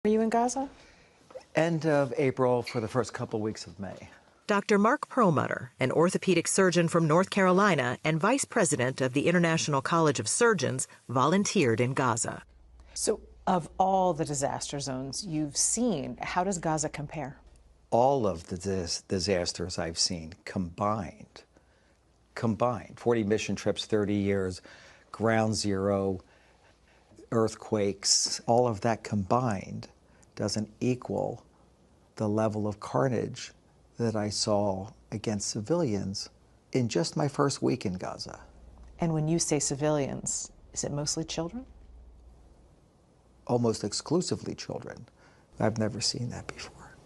Are you in Gaza? End of April for the first couple weeks of May. Dr. Mark Perlmutter, an orthopedic surgeon from North Carolina and vice president of the International College of Surgeons, volunteered in Gaza. So, of all the disaster zones you've seen, how does Gaza compare? All of the disasters I've seen combined, 40 mission trips, 30 years, ground zero, earthquakes, all of that combined doesn't equal the level of carnage that I saw against civilians in just my first week in Gaza. And when you say civilians, is it mostly children? Almost exclusively children. I've never seen that before.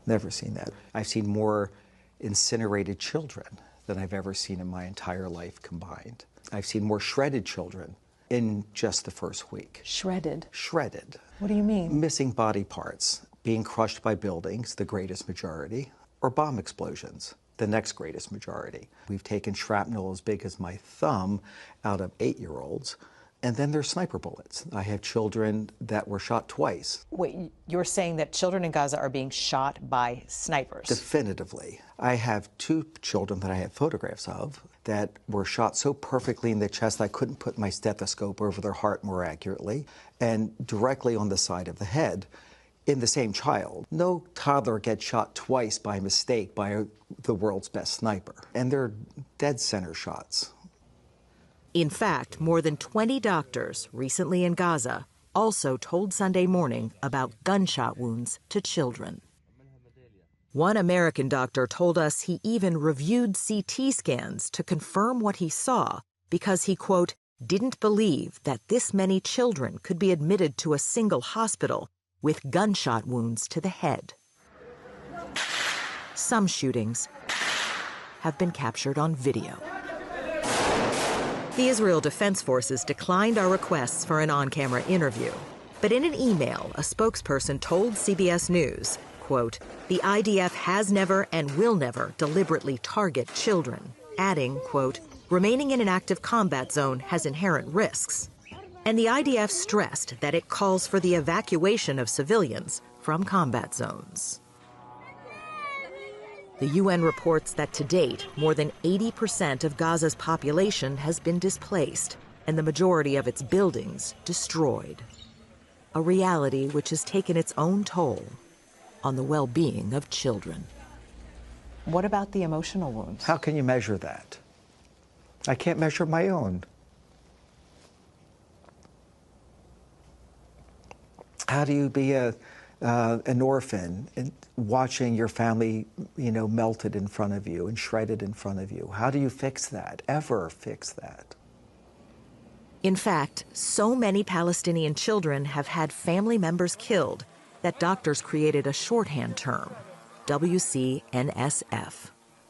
Never seen that. I've seen more incinerated children than I've ever seen in my entire life combined. I've seen more shredded children in just the first week. Shredded? Shredded. What do you mean? Missing body parts, being crushed by buildings, the greatest majority, or bomb explosions, the next greatest majority. We've taken shrapnel as big as my thumb out of 8-year-olds, and then there's sniper bullets. I have children that were shot twice. Wait, you're saying that children in Gaza are being shot by snipers? Definitively. I have 2 children that I have photographs of that were shot so perfectly in the chest I couldn't put my stethoscope over their heart more accurately, and directly on the side of the head in the same child. No toddler gets shot twice by mistake by the world's best sniper, and they're dead center shots. In fact, more than 20 doctors recently in Gaza also told Sunday Morning about gunshot wounds to children. One American doctor told us he even reviewed CT scans to confirm what he saw because he, quote, didn't believe that this many children could be admitted to a single hospital with gunshot wounds to the head. Some shootings have been captured on video. The Israel Defense Forces declined our requests for an on-camera interview. But in an email, a spokesperson told CBS News, quote, the IDF has never and will never deliberately target children, adding, quote, remaining in an active combat zone has inherent risks. And the IDF stressed that it calls for the evacuation of civilians from combat zones. The UN reports that to date, more than 80% of Gaza's population has been displaced and the majority of its buildings destroyed. A reality which has taken its own toll on the well-being of children. What about the emotional wounds? How can you measure that? I can't measure my own. How do you be an orphan and watching your family, melted in front of you and shredded in front of you? How do you fix that? Ever fix that? In fact, so many Palestinian children have had family members killed that doctors created a shorthand term, WCNSF,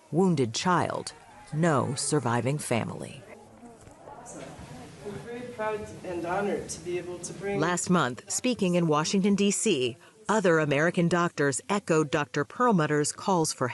Wounded Child, No Surviving Family. We're very proud and honored to be able to bring... Last month, speaking in Washington, D.C., other American doctors echoed Dr. Perlmutter's calls for